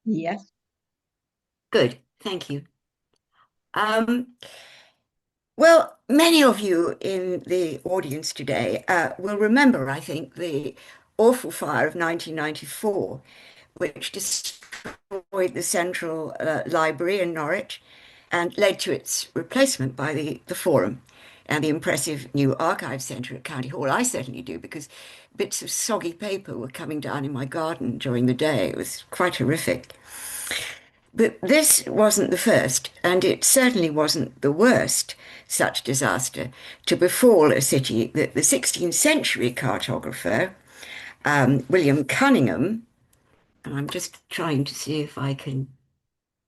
Yes. Good, thank you. Um, well, many of you in the audience today will remember, I think, the awful fire of 1994, which destroyed the Central Library in Norwich and led to its replacement by the Forum and the impressive new Archive Centre at County Hall. I certainly do, because bits of soggy paper were coming down in my garden during the day. It was quite horrific. But this wasn't the first, and it certainly wasn't the worst such disaster to befall a city that the 16th century cartographer, William Cunningham, and I'm just trying to see if I can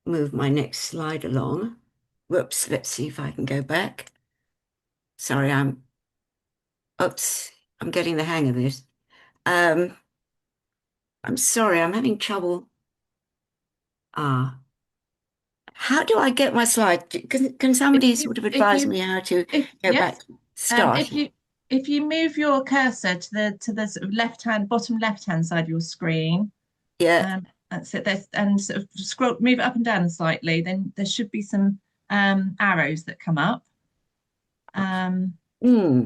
move my next slide along. Whoops, let's see if I can go back. Sorry, oops, I'm getting the hang of this. Um, I'm sorry, I'm having trouble. Ah, how do I get my slide? Can If somebody you sort of if advise you me how to if go yes, back to start? if you move your cursor to the sort of left hand bottom left hand side of your screen, Yeah. that's it. There's and sort of scroll move it up and down slightly. Then there should be some arrows that come up. Um, Hmm.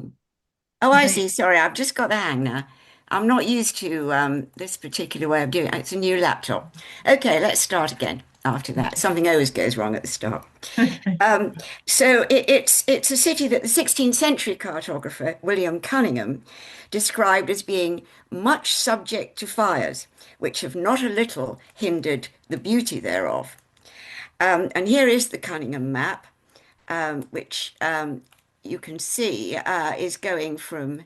Oh, and I they see. Sorry, I've just got the hang now. I'm not used to this particular way of doing it. It's a new laptop. Okay, let's start again after that. Something always goes wrong at the start. okay. Um, so it's a city that the 16th century cartographer William Cunningham described as being much subject to fires, which have not a little hindered the beauty thereof. And here is the Cunningham map, which you can see is going from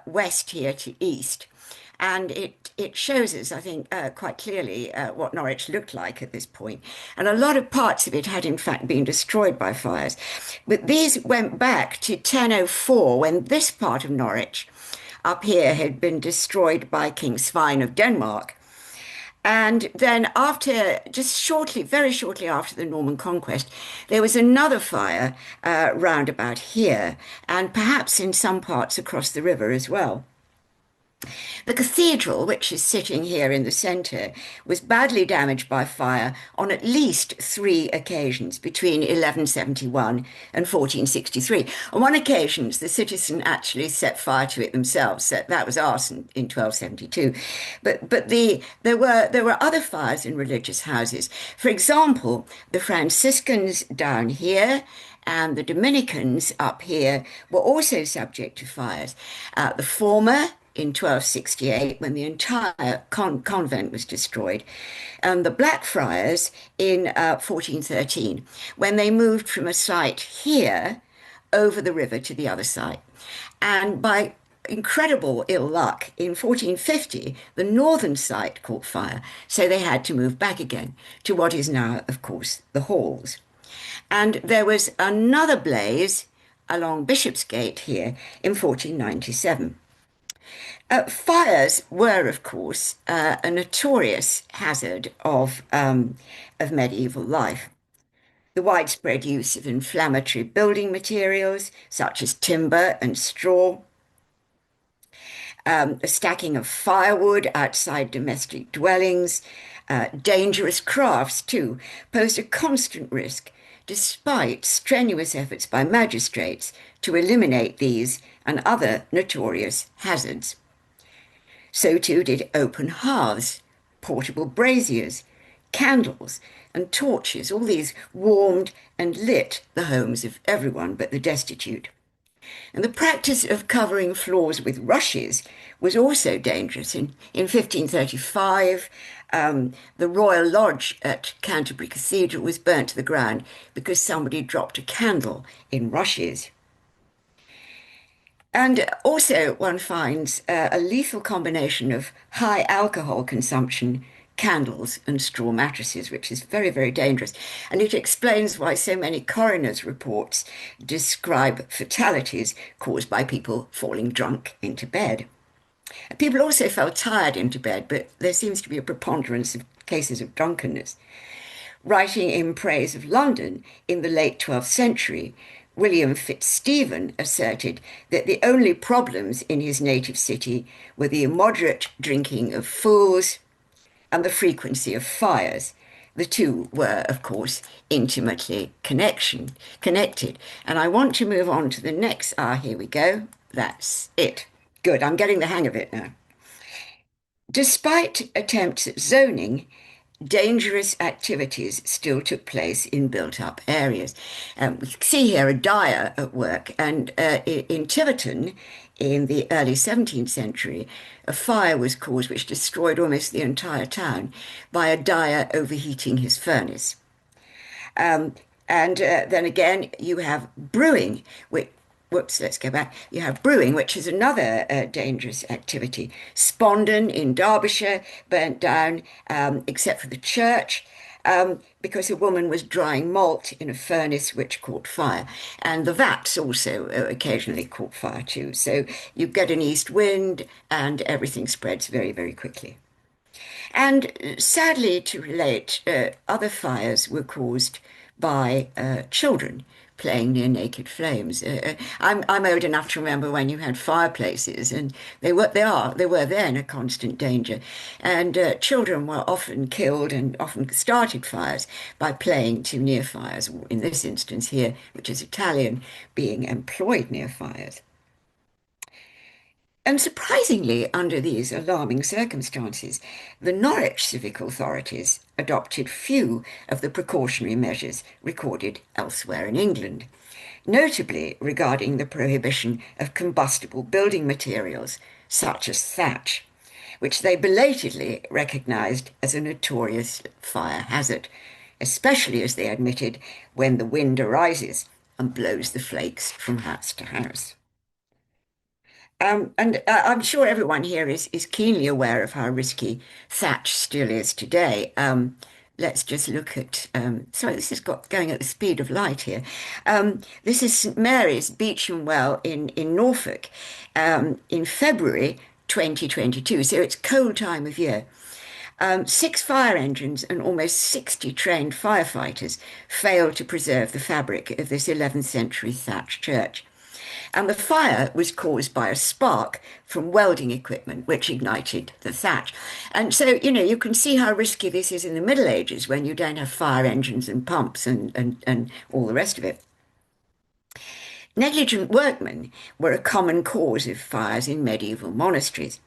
west here to east. And it shows us, I think, quite clearly what Norwich looked like at this point. And a lot of parts of it had, in fact, been destroyed by fires. But these went back to 1004, when this part of Norwich up here had been destroyed by King Svein of Denmark. And then just shortly, very shortly after the Norman conquest, there was another fire round about here, and perhaps in some parts across the river as well. The cathedral, which is sitting here in the centre, was badly damaged by fire on at least three occasions between 1171 and 1463. On one occasion, the citizen actually set fire to it themselves. That was arson in 1272. But there were other fires in religious houses. For example, the Franciscans down here and the Dominicans up here were also subject to fires. The former in 1268, when the entire convent was destroyed, and the Blackfriars in 1413, when they moved from a site here over the river to the other side. And by incredible ill luck, in 1450, the northern site caught fire, so they had to move back again to what is now, of course, the halls. And there was another blaze along Bishopsgate here in 1497. Fires were, of course, a notorious hazard of medieval life. The widespread use of inflammatory building materials, such as timber and straw, the stacking of firewood outside domestic dwellings, dangerous crafts, too, posed a constant risk, despite strenuous efforts by magistrates to eliminate these and other notorious hazards. So too did open hearths, portable braziers, candles, and torches. All these warmed and lit the homes of everyone but the destitute. And the practice of covering floors with rushes was also dangerous. In 1535, the Royal Lodge at Canterbury Cathedral was burnt to the ground because somebody dropped a candle in rushes. And also, one finds a lethal combination of high alcohol consumption, candles, and straw mattresses, which is very, very dangerous. And it explains why so many coroner's reports describe fatalities caused by people falling drunk into bed. People also fell tired into bed, but there seems to be a preponderance of cases of drunkenness. Writing in praise of London in the late 12th century, William Fitzstephen asserted that the only problems in his native city were the immoderate drinking of fools, and the frequency of fires. The two were, of course, intimately connected. And I want to move on to the next. Ah, here we go. That's it. Good. I'm getting the hang of it now. Despite attempts at zoning, dangerous activities still took place in built-up areas. We can see here a dyer at work, and in Tiverton, in the early 17th century, a fire was caused which destroyed almost the entire town by a dyer overheating his furnace. Um, and then again, you have brewing, which, whoops, let's go back. You have brewing, which is another dangerous activity. Spondon in Derbyshire burnt down, except for the church, because a woman was drying malt in a furnace which caught fire. And the vats also occasionally caught fire too. So you get an east wind and everything spreads very, very quickly. And sadly to relate, other fires were caused by children playing near naked flames. I'm old enough to remember when you had fireplaces, and they were then a constant danger. And children were often killed and often started fires by playing too near fires. In this instance here, which is Italian, being employed near fires. And surprisingly, under these alarming circumstances, the Norwich civic authorities adopted few of the precautionary measures recorded elsewhere in England, notably regarding the prohibition of combustible building materials, such as thatch, which they belatedly recognised as a notorious fire hazard, especially as they admitted when the wind arises and blows the flakes from house to house. And I'm sure everyone here is keenly aware of how risky thatch still is today. Let's just look at, sorry, this has got going at the speed of light here. This is St Mary's Beecham Well in Norfolk in February 2022, so it's cold time of year. 6 fire engines and almost 60 trained firefighters failed to preserve the fabric of this 11th century thatch church. And the fire was caused by a spark from welding equipment, which ignited the thatch. And so, you can see how risky this is in the Middle Ages when you don't have fire engines and pumps and all the rest of it. Negligent workmen were a common cause of fires in medieval monasteries.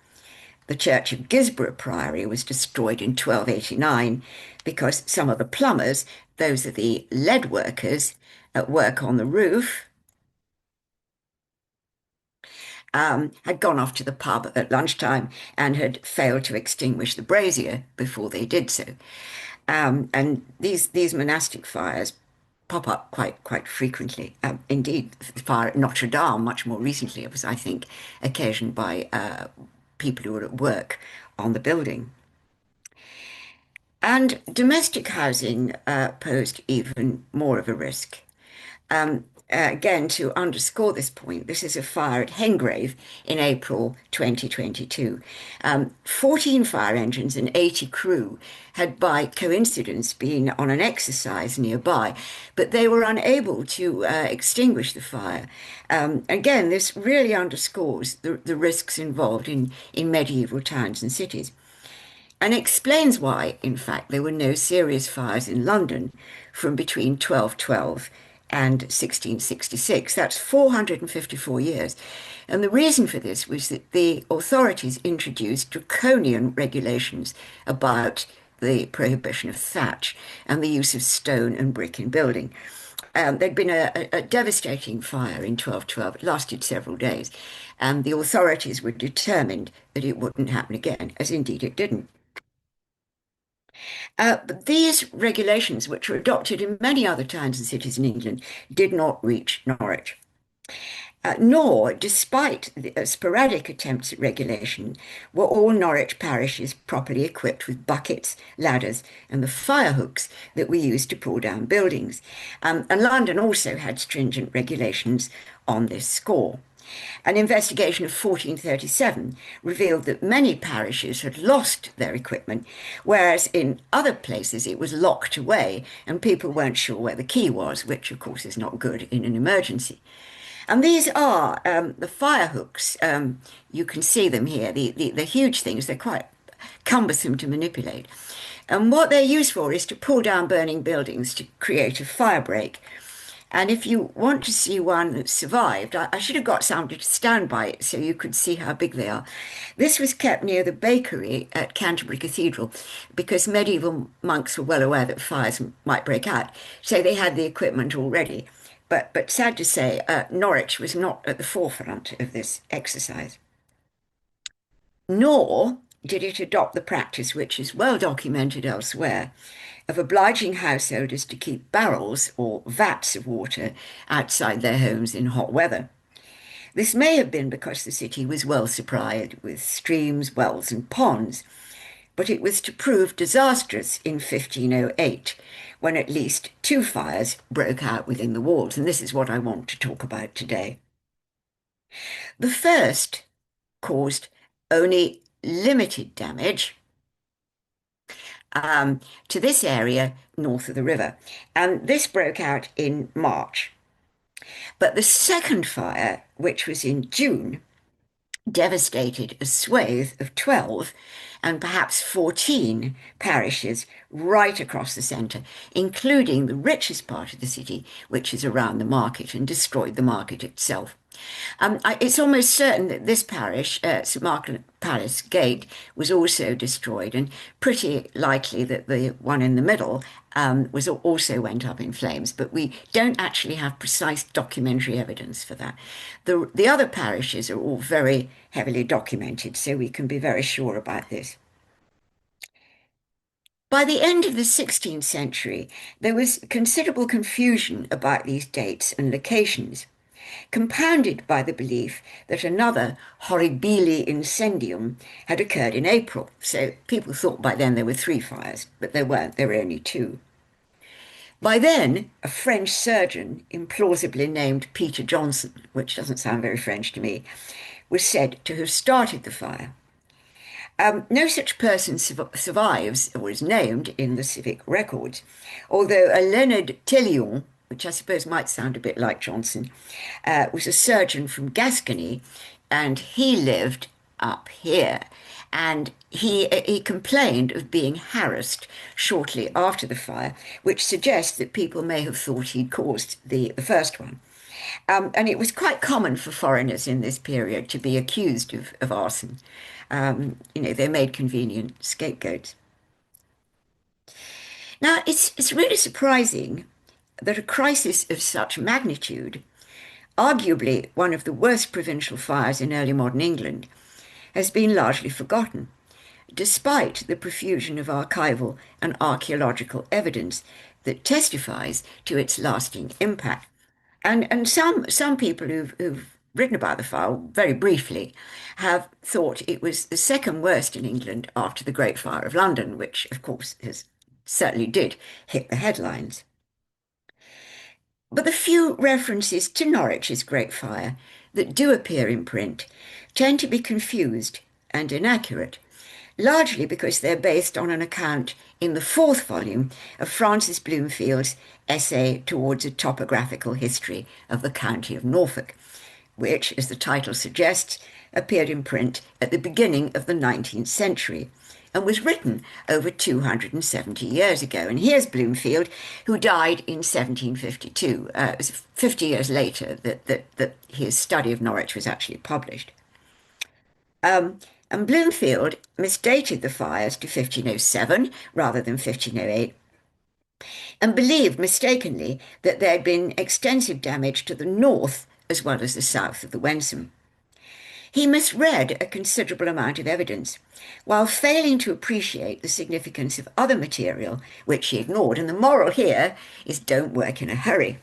The church of Gisborough Priory was destroyed in 1289 because some of the plumbers, those are the lead workers at work on the roof, had gone off to the pub at lunchtime and had failed to extinguish the brazier before they did so. And these monastic fires pop up quite frequently. Indeed, the fire at Notre Dame, much more recently, was, I think, occasioned by people who were at work on the building. And domestic housing posed even more of a risk. Again, to underscore this point, this is a fire at Hengrave in April 2022. 14 fire engines and 80 crew had by coincidence been on an exercise nearby, but they were unable to extinguish the fire. Again, this really underscores the risks involved in medieval towns and cities, and explains why, in fact, there were no serious fires in London from between 1212 and 1666. That's 454 years. And the reason for this was that the authorities introduced draconian regulations about the prohibition of thatch and the use of stone and brick in building. There'd been a devastating fire in 1212. It lasted several days, and the authorities were determined that it wouldn't happen again, as indeed it didn't. But these regulations, which were adopted in many other towns and cities in England, did not reach Norwich. Nor, despite the sporadic attempts at regulation, were all Norwich parishes properly equipped with buckets, ladders, and the fire hooks that were used to pull down buildings. And London also had stringent regulations on this score. An investigation of 1437 revealed that many parishes had lost their equipment, whereas in other places it was locked away and people weren't sure where the key was, which of course is not good in an emergency. And these are the fire hooks. You can see them here, the huge things. They're quite cumbersome to manipulate. And what they're used for is to pull down burning buildings to create a fire break. And if you want to see one that survived, I should have got somebody to stand by it so you could see how big they are. This was kept near the bakery at Canterbury Cathedral because medieval monks were well aware that fires might break out, so they had the equipment already. But sad to say, Norwich was not at the forefront of this exercise. Nor did it adopt the practice, which is well documented elsewhere, of obliging householders to keep barrels or vats of water outside their homes in hot weather. This may have been because the city was well supplied with streams, wells, and ponds, but it was to prove disastrous in 1508, when at least two fires broke out within the walls, and this is what I want to talk about today. The first caused only limited damage to this area north of the river, and this broke out in March. But the second fire, which was in June, devastated a swathe of 12 and perhaps 14 parishes right across the centre, including the richest part of the city, which is around the market, and destroyed the market itself. It's almost certain that this parish, St Margaret Palace Gate, was also destroyed, and pretty likely that the one in the middle was also went up in flames, but we don't actually have precise documentary evidence for that. The other parishes are all very heavily documented, so we can be very sure about this. By the end of the 16th century, there was considerable confusion about these dates and locations, compounded by the belief that another horribile incendium had occurred in April. So people thought by then there were three fires, but there weren't, there were only two. By then, a French surgeon, implausibly named Peter Johnson, which doesn't sound very French to me, was said to have started the fire. No such person survives or is named in the civic records, although a Leonard Tellion, which I suppose might sound a bit like Johnson, was a surgeon from Gascony, and he lived up here. And he complained of being harassed shortly after the fire, which suggests that people may have thought he'd caused the first one. And it was quite common for foreigners in this period to be accused of arson. They made convenient scapegoats. Now, it's really surprising that a crisis of such magnitude, arguably one of the worst provincial fires in early modern England, has been largely forgotten, despite the profusion of archival and archaeological evidence that testifies to its lasting impact. And some people who've written about the fire, very briefly, have thought it was the second worst in England after the Great Fire of London, which, of course, certainly did hit the headlines. But the few references to Norwich's Great Fire that do appear in print tend to be confused and inaccurate, largely because they're based on an account in the fourth volume of Francis Bloomfield's essay towards a topographical history of the county of Norfolk, which, as the title suggests, appeared in print at the beginning of the 19th century and was written over 270 years ago. And here's Bloomfield, who died in 1752. It was 50 years later that his study of Norwich was actually published. And Bloomfield misdated the fires to 1507 rather than 1508, and believed mistakenly that there had been extensive damage to the north as well as the south of the Wensum. He misread a considerable amount of evidence, while failing to appreciate the significance of other material, which he ignored. And the moral here is don't work in a hurry.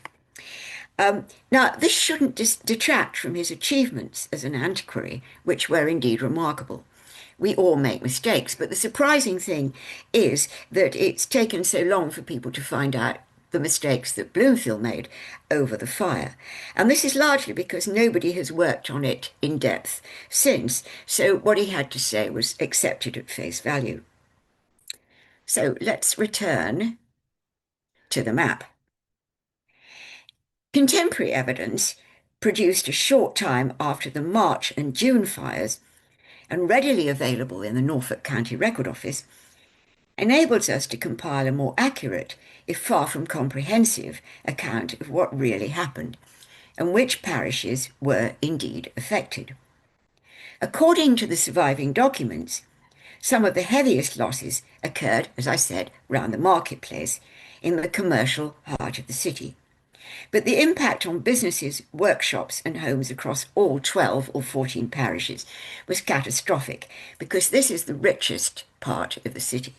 Now, this shouldn't detract from his achievements as an antiquary, which were indeed remarkable. We all make mistakes, but the surprising thing is that it's taken so long for people to find out the mistakes that Bloomfield made over the fire. And this is largely because nobody has worked on it in depth since, so what he had to say was accepted at face value. So let's return to the map. Contemporary evidence, produced a short time after the March and June fires, and readily available in the Norfolk County Record Office, enables us to compile a more accurate, if far from comprehensive, account of what really happened and which parishes were indeed affected. According to the surviving documents, some of the heaviest losses occurred, as I said, round the marketplace, in the commercial heart of the city. But the impact on businesses, workshops, and homes across all 12 or 14 parishes was catastrophic, because this is the richest part of the city.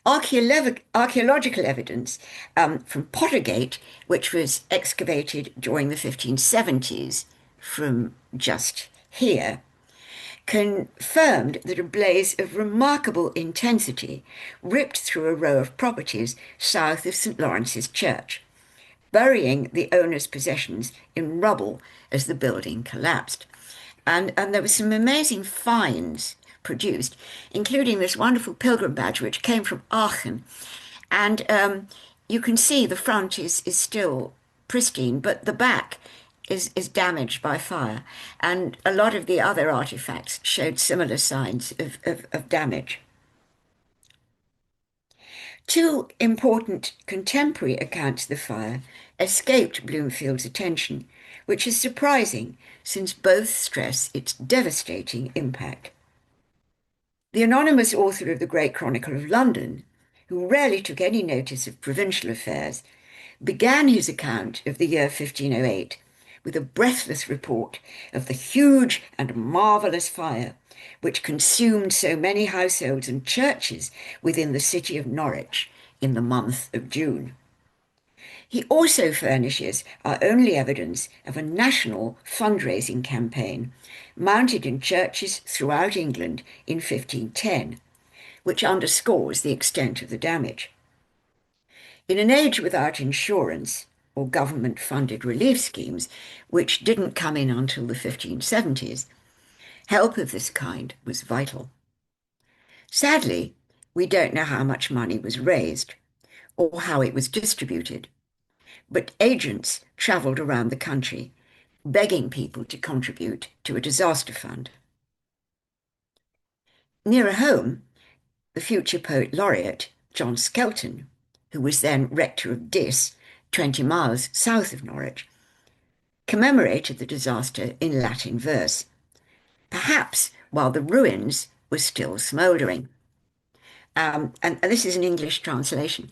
Archaeological evidence from Pottergate, which was excavated during the 1570s from just here, confirmed that a blaze of remarkable intensity ripped through a row of properties south of St. Lawrence's Church, burying the owner's possessions in rubble as the building collapsed. And there were some amazing finds produced, including this wonderful pilgrim badge, which came from Aachen. And you can see the front is still pristine, but the back is damaged by fire. And a lot of the other artifacts showed similar signs of damage. Two important contemporary accounts of the fire escaped Bloomfield's attention, which is surprising since both stress its devastating impact. The anonymous author of the Great Chronicle of London, who rarely took any notice of provincial affairs, began his account of the year 1508 with a breathless report of the huge and marvellous fire which consumed so many households and churches within the city of Norwich in the month of June. He also furnishes our only evidence of a national fundraising campaign mounted in churches throughout England in 1510, which underscores the extent of the damage. In an age without insurance or government-funded relief schemes, which didn't come in until the 1570s, help of this kind was vital. Sadly, we don't know how much money was raised or how it was distributed, but agents travelled around the country begging people to contribute to a disaster fund. Nearer home, the future poet laureate, John Skelton, who was then rector of Diss, 20 miles south of Norwich, commemorated the disaster in Latin verse, perhaps while the ruins were still smouldering. And this is an English translation.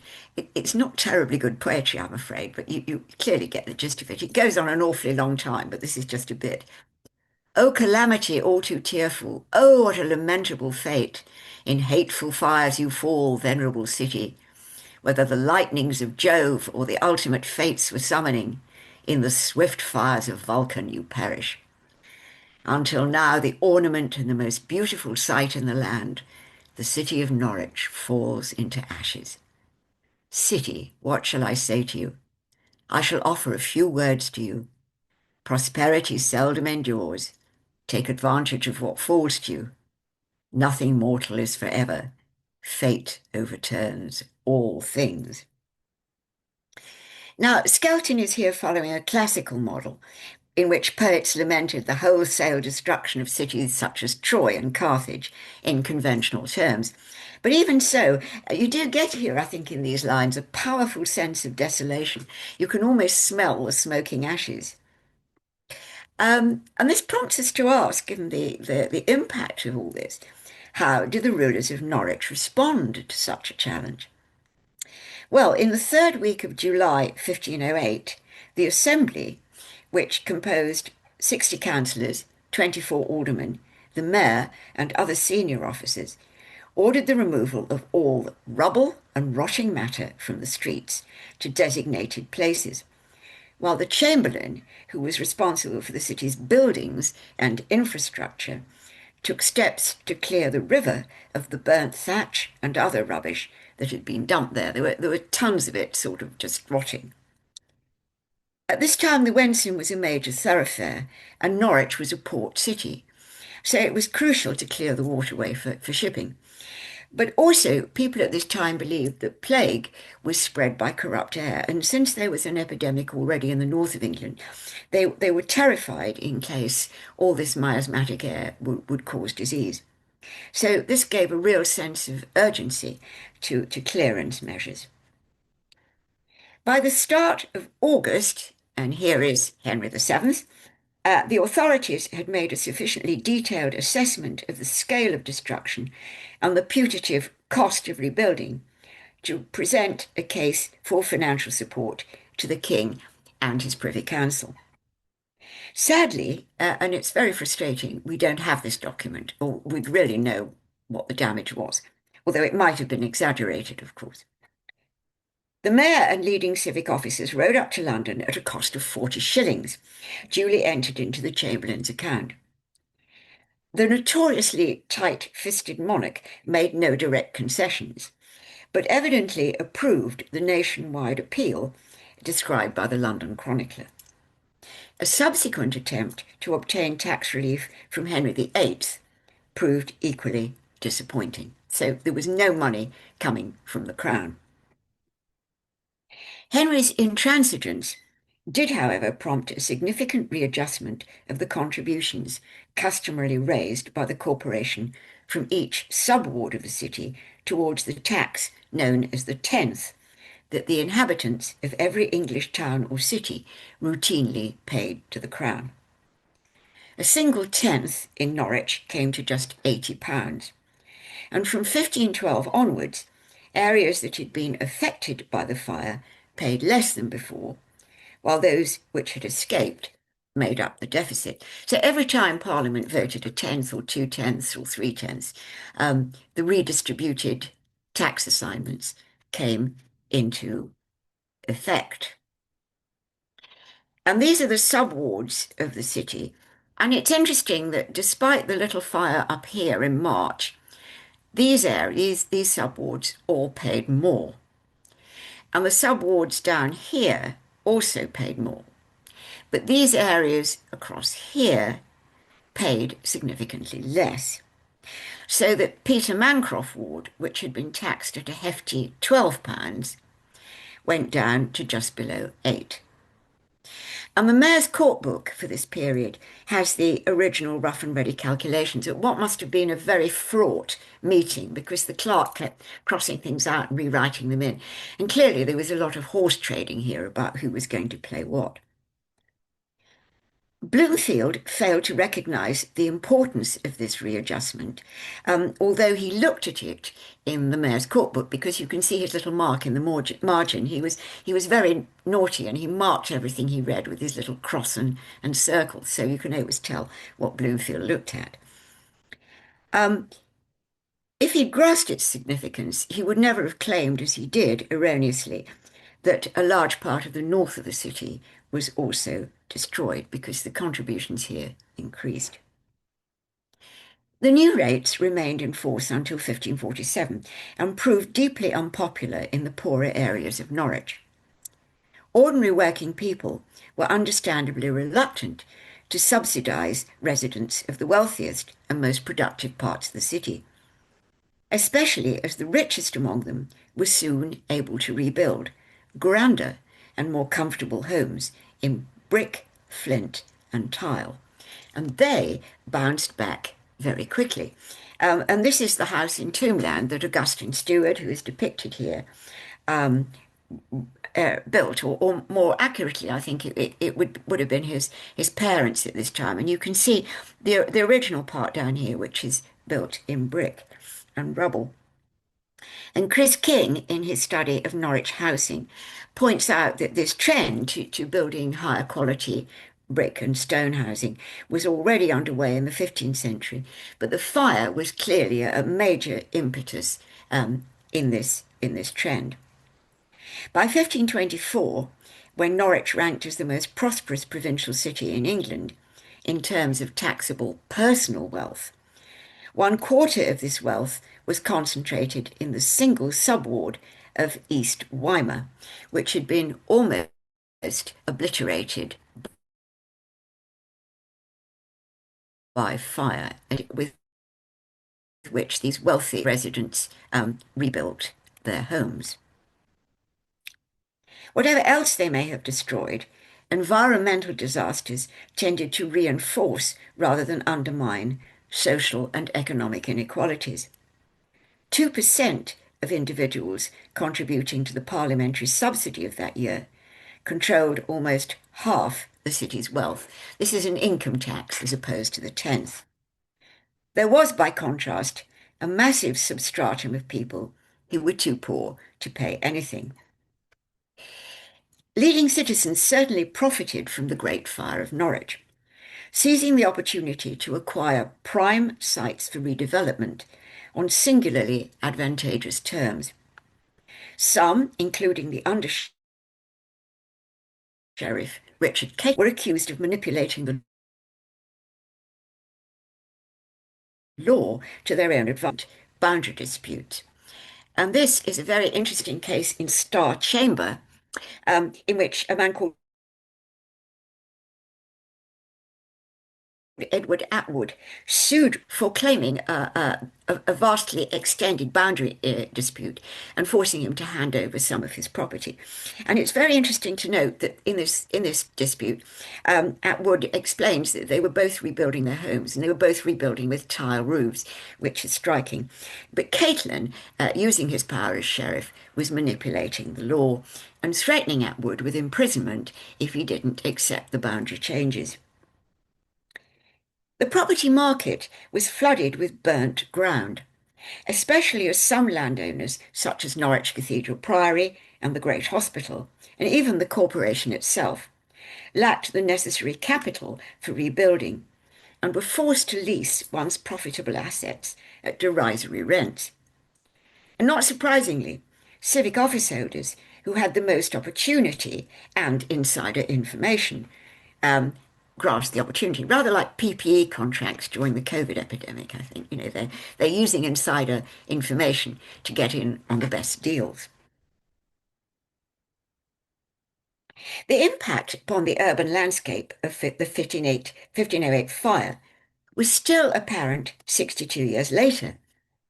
It's not terribly good poetry, I'm afraid, but you clearly get the gist of it. It goes on an awfully long time, but this is just a bit. O calamity all too tearful, oh, what a lamentable fate! In hateful fires you fall, venerable city. Whether the lightnings of Jove or the ultimate fates were summoning, in the swift fires of Vulcan you perish. Until now, the ornament and the most beautiful sight in the land, the city of Norwich, falls into ashes. City, what shall I say to you? I shall offer a few words to you. Prosperity seldom endures. Take advantage of what falls to you. Nothing mortal is forever. Fate overturns all things. Now, Skelton is here following a classical model in which poets lamented the wholesale destruction of cities such as Troy and Carthage in conventional terms. But even so, you do get here, I think, in these lines, a powerful sense of desolation. You can almost smell the smoking ashes. And this prompts us to ask, given the impact of all this, how did the rulers of Norwich respond to such a challenge? Well, in the third week of July 1508, the Assembly, which composed 60 councillors, 24 aldermen, the mayor, and other senior officers, ordered the removal of all rubble and rotting matter from the streets to designated places, while the Chamberlain, who was responsible for the city's buildings and infrastructure, took steps to clear the river of the burnt thatch and other rubbish that had been dumped there. There were tons of it sort of just rotting. At this time, the Wensum was a major thoroughfare and Norwich was a port city, so it was crucial to clear the waterway for shipping. But also, people at this time believed that plague was spread by corrupt air. And since there was an epidemic already in the north of England, they were terrified in case all this miasmatic air would cause disease. So this gave a real sense of urgency to clearance measures. By the start of August, and here is Henry VII, the authorities had made a sufficiently detailed assessment of the scale of destruction and the putative cost of rebuilding to present a case for financial support to the king and his Privy Council. Sadly, and it's very frustrating, we don't have this document, or we'd really know what the damage was, although it might have been exaggerated, of course. The mayor and leading civic officers rode up to London at a cost of 40 shillings, duly entered into the Chamberlain's account. The notoriously tight-fisted monarch made no direct concessions, but evidently approved the nationwide appeal described by the London Chronicler. A subsequent attempt to obtain tax relief from Henry VIII proved equally disappointing. So there was no money coming from the crown. Henry's intransigence did, however, prompt a significant readjustment of the contributions customarily raised by the corporation from each sub-ward of the city towards the tax known as the tenth, that the inhabitants of every English town or city routinely paid to the crown. A single tenth in Norwich came to just £80, and from 1512 onwards, areas that had been affected by the fire paid less than before, while those which had escaped made up the deficit. So every time Parliament voted a tenth or two tenths or three tenths, the redistributed tax assignments came into effect. And these are the sub-wards of the city. And it's interesting that despite the little fire up here in March, these areas, these sub-wards, all paid more. And the sub-wards down here also paid more. But these areas across here paid significantly less. So that Peter Mancroft ward, which had been taxed at a hefty £12, went down to just below 8. And the Mayor's Court Book for this period has the original rough and ready calculations at what must have been a very fraught meeting, because the clerk kept crossing things out and rewriting them in. And clearly there was a lot of horse trading here about who was going to play what. Bloomfield failed to recognise the importance of this readjustment, although he looked at it in the Mayor's Court Book, because you can see his little mark in the margin. He was very naughty, and he marked everything he read with his little cross and circle, so you can always tell what Bloomfield looked at. If he'd grasped its significance, he would never have claimed, as he did erroneously, that a large part of the north of the city was also destroyed, because the contributions here increased. The new rates remained in force until 1547 and proved deeply unpopular in the poorer areas of Norwich. Ordinary working people were understandably reluctant to subsidise residents of the wealthiest and most productive parts of the city, especially as the richest among them were soon able to rebuild grander and more comfortable homes in brick, flint, and tile. And they bounced back very quickly. And this is the house in Tombland that Augustine Stewart, who is depicted here, built, or more accurately, I think it would have been his parents at this time. And you can see the original part down here, which is built in brick and rubble. And Chris King, in his study of Norwich housing, points out that this trend to building higher quality brick and stone housing was already underway in the 15th century, but the fire was clearly a major impetus in this trend. By 1524, when Norwich ranked as the most prosperous provincial city in England in terms of taxable personal wealth, 1/4 of this wealth was concentrated in the single subward of East Weimar, which had been almost obliterated by fire, with which these wealthy residents rebuilt their homes. Whatever else they may have destroyed, environmental disasters tended to reinforce rather than undermine social and economic inequalities. 2% of individuals contributing to the parliamentary subsidy of that year controlled almost half the city's wealth. This is an income tax as opposed to the 10th. There was, by contrast, a massive substratum of people who were too poor to pay anything. Leading citizens certainly profited from the Great Fire of Norwich, seizing the opportunity to acquire prime sites for redevelopment on singularly advantageous terms. Some, including the Under-Sheriff Richard Carole, were accused of manipulating the law to their own advantage, boundary disputes. And this is a very interesting case in Star Chamber, in which a man called Edward Atwood sued for claiming a vastly extended boundary dispute and forcing him to hand over some of his property. And it's very interesting to note that in this dispute, Atwood explains that they were both rebuilding their homes and they were both rebuilding with tile roofs, which is striking. But Caitlin, using his power as sheriff, was manipulating the law and threatening Atwood with imprisonment if he didn't accept the boundary changes. The property market was flooded with burnt ground, especially as some landowners, such as Norwich Cathedral Priory and the Great Hospital, and even the corporation itself, lacked the necessary capital for rebuilding and were forced to lease once profitable assets at derisory rents. And not surprisingly, civic office holders who had the most opportunity and insider information grasped the opportunity, rather like PPE contracts during the COVID epidemic. I think, they're using insider information to get in on the best deals. The impact upon the urban landscape of the 1508 fire was still apparent 62 years later,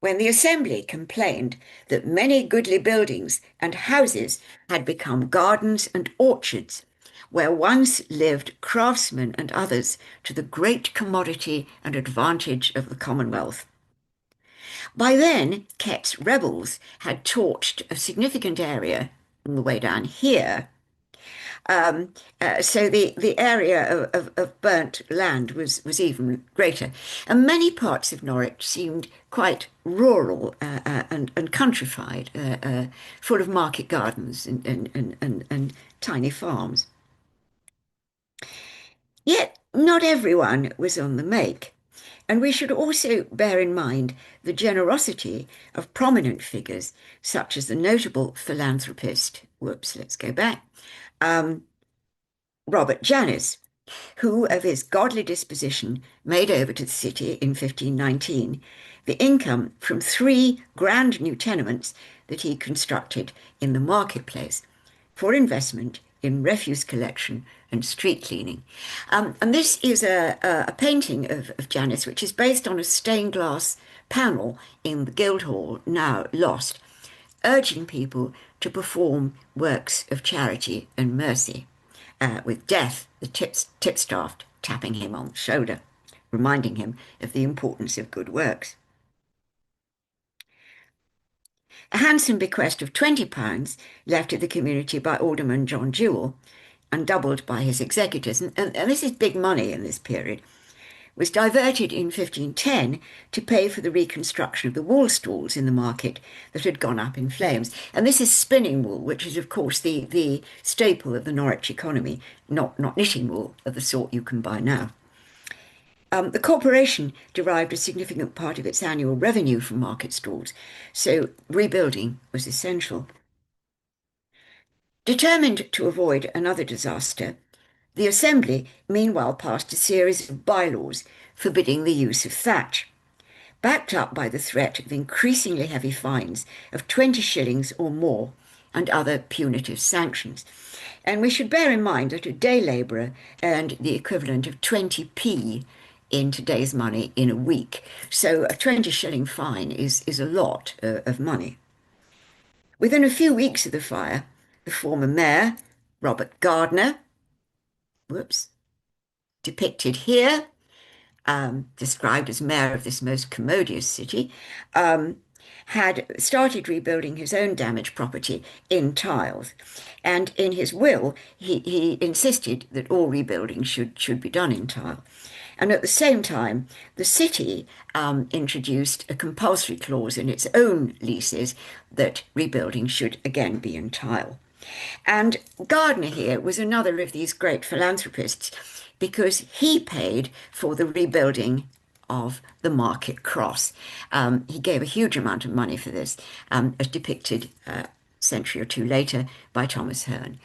when the Assembly complained that many goodly buildings and houses had become gardens and orchards, where once lived craftsmen and others to the great commodity and advantage of the Commonwealth. By then, Kett's rebels had torched a significant area on the way down here. So the area of burnt land was even greater. And many parts of Norwich seemed quite rural and countrified, full of market gardens and tiny farms. Yet not everyone was on the make, and we should also bear in mind the generosity of prominent figures such as the notable philanthropist, let's go back, Robert Janus, who of his godly disposition made over to the city in 1519 the income from 3 grand new tenements that he constructed in the marketplace for investment in refuse collection and street cleaning. And this is a painting of Janus, which is based on a stained glass panel in the Guildhall, now lost, urging people to perform works of charity and mercy, with Death, the tipstaff, tapping him on the shoulder, reminding him of the importance of good works. A handsome bequest of £20 left to the community by Alderman John Jewell, and doubled by his executors, and this is big money in this period, was diverted in 1510 to pay for the reconstruction of the wool stalls in the market that had gone up in flames. And this is spinning wool, which is, of course, the staple of the Norwich economy, not knitting wool of the sort you can buy now. The corporation derived a significant part of its annual revenue from market stalls, so rebuilding was essential. Determined to avoid another disaster, the Assembly meanwhile passed a series of bylaws forbidding the use of thatch, backed up by the threat of increasingly heavy fines of 20 shillings or more and other punitive sanctions. And we should bear in mind that a day labourer earned the equivalent of 20p in today's money in a week. So a 20 shilling fine is a lot of money. Within a few weeks of the fire, the former mayor, Robert Gardner, whoops, depicted here, described as mayor of this most commodious city, um, had started rebuilding his own damaged property in tiles. And in his will, he insisted that all rebuilding should be done in tile. And at the same time, the city introduced a compulsory clause in its own leases that rebuilding should again be in tile. And Gardner here was another of these great philanthropists because he paid for the rebuilding of the Market Cross. He gave a huge amount of money for this, as depicted a century or two later by Thomas Hearne.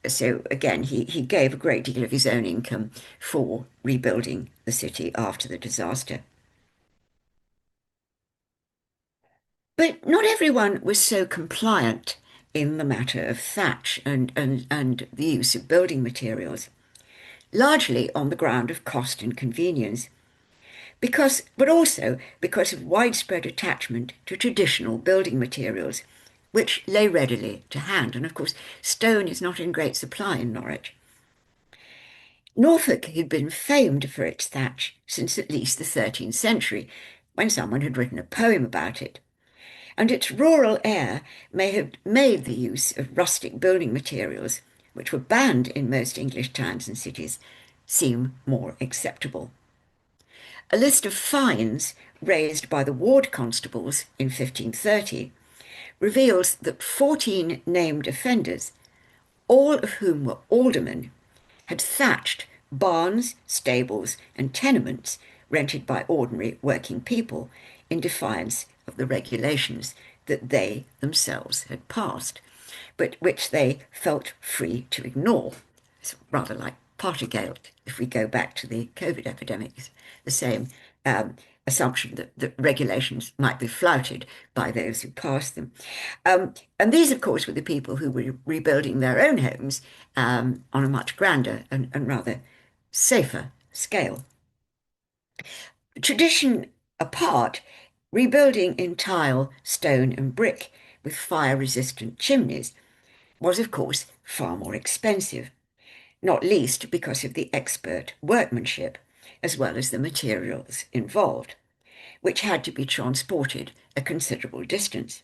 So again, he gave a great deal of his own income for rebuilding the city after the disaster. But not everyone was so compliant in the matter of thatch and the use of building materials, largely on the ground of cost and convenience, but also because of widespread attachment to traditional building materials, which lay readily to hand. And of course, stone is not in great supply in Norwich. Norfolk had been famed for its thatch since at least the 13th century, when someone had written a poem about it, and its rural air may have made the use of rustic building materials, which were banned in most English towns and cities, seem more acceptable. A list of fines raised by the ward constables in 1530 reveals that 14 named offenders, all of whom were aldermen, had thatched barns, stables, and tenements rented by ordinary working people in defiance of the regulations that they themselves had passed, but which they felt free to ignore. It's rather like Partygate, if we go back to the COVID epidemic, the same assumption that regulations might be flouted by those who passed them. And these, of course, were the people who were rebuilding their own homes on a much grander and rather safer scale. Tradition apart, rebuilding in tile, stone, and brick with fire-resistant chimneys was, of course, far more expensive, not least because of the expert workmanship, as well as the materials involved, which had to be transported a considerable distance.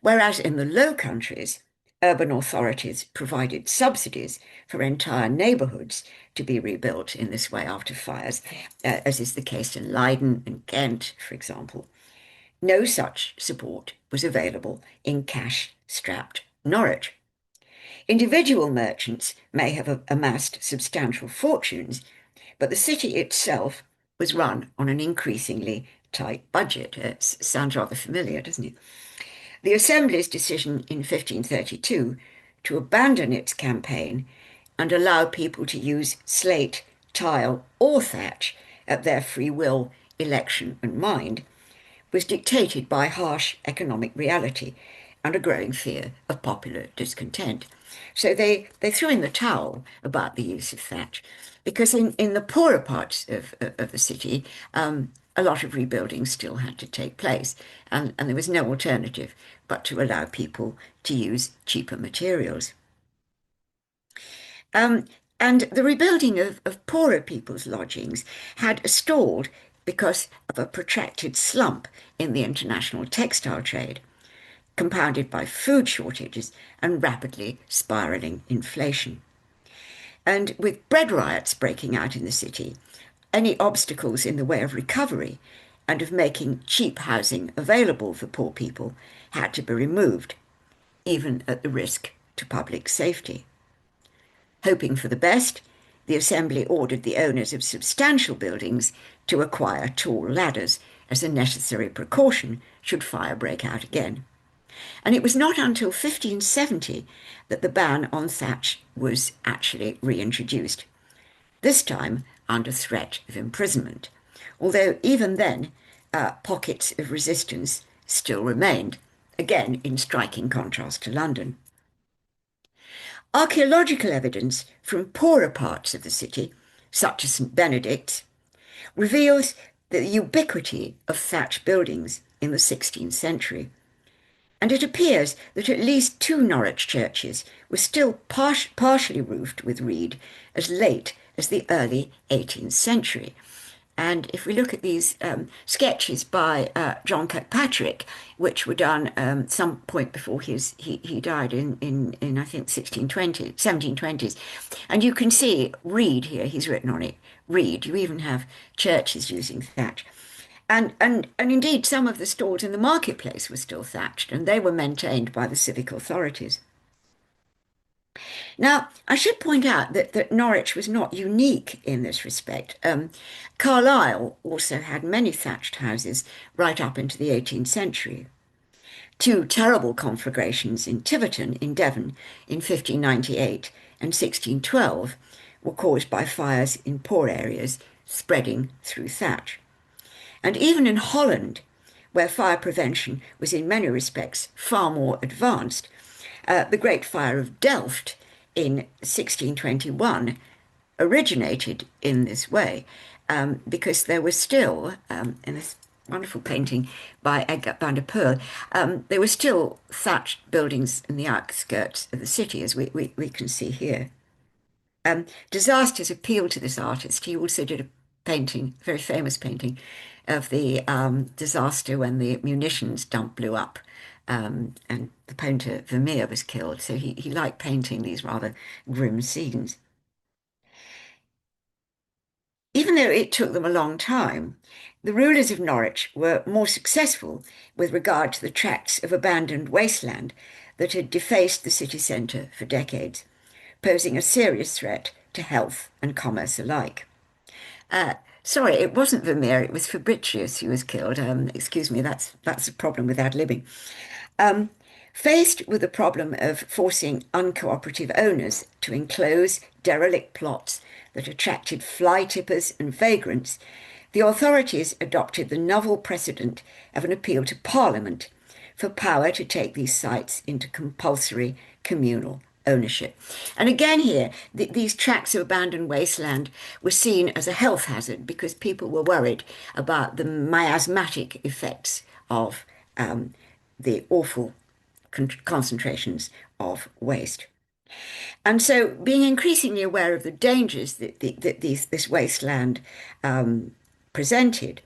Whereas in the Low Countries, urban authorities provided subsidies for entire neighbourhoods to be rebuilt in this way after fires, as is the case in Leiden and Ghent, for example. No such support was available in cash-strapped Norwich. Individual merchants may have amassed substantial fortunes, but the city itself was run on an increasingly tight budget. It sounds rather familiar, doesn't it? The Assembly's decision in 1532 to abandon its campaign and allow people to use slate, tile, or thatch at their free will, election, and mind was dictated by harsh economic reality and a growing fear of popular discontent. So they threw in the towel about the use of thatch, because in the poorer parts of the city, a lot of rebuilding still had to take place, and there was no alternative but to allow people to use cheaper materials. And the rebuilding of poorer people's lodgings had stalled because of a protracted slump in the international textile trade, compounded by food shortages and rapidly spiralling inflation. And with bread riots breaking out in the city, any obstacles in the way of recovery and of making cheap housing available for poor people had to be removed, even at the risk to public safety. Hoping for the best, the Assembly ordered the owners of substantial buildings to acquire tall ladders as a necessary precaution should fire break out again. And it was not until 1570 that the ban on thatch was actually reintroduced, this time under threat of imprisonment, although even then pockets of resistance still remained, again in striking contrast to London. Archaeological evidence from poorer parts of the city, such as St. Benedict's, reveals the ubiquity of thatched buildings in the 16th century. And it appears that at least two Norwich churches were still partially roofed with reed as late as the early 18th century. And if we look at these sketches by John Kirkpatrick, which were done some point before he died in I think 1720s, and you can see reed here, he's written on it, reed. You even have churches using thatch. And indeed, some of the stalls in the marketplace were still thatched, and they were maintained by the civic authorities. Now, I should point out that Norwich was not unique in this respect. Carlisle also had many thatched houses right up into the 18th century. Two terrible conflagrations in Tiverton in Devon in 1598 and 1612 were caused by fires in poor areas spreading through thatch. And even in Holland, where fire prevention was in many respects far more advanced, the Great Fire of Delft in 1621 originated in this way, because there was still, in this wonderful painting by Edgar van der Poel, there were still thatched buildings in the outskirts of the city, as we can see here. Disasters appealed to this artist. He also did a painting, a very famous painting, of the disaster when the munitions dump blew up, and the painter Vermeer was killed. So he liked painting these rather grim scenes. Even though it took them a long time, the rulers of Norwich were more successful with regard to the tracts of abandoned wasteland that had defaced the city centre for decades, posing a serious threat to health and commerce alike. Sorry, it wasn't Vermeer, it was Fabricius who was killed. Excuse me, that's a problem with ad-libbing. Faced with the problem of forcing uncooperative owners to enclose derelict plots that attracted fly tippers and vagrants, the authorities adopted the novel precedent of an appeal to Parliament for power to take these sites into compulsory communal ownership. And again here, these tracts of abandoned wasteland were seen as a health hazard because people were worried about the miasmatic effects of the awful concentrations of waste. And so being increasingly aware of the dangers that this wasteland presented,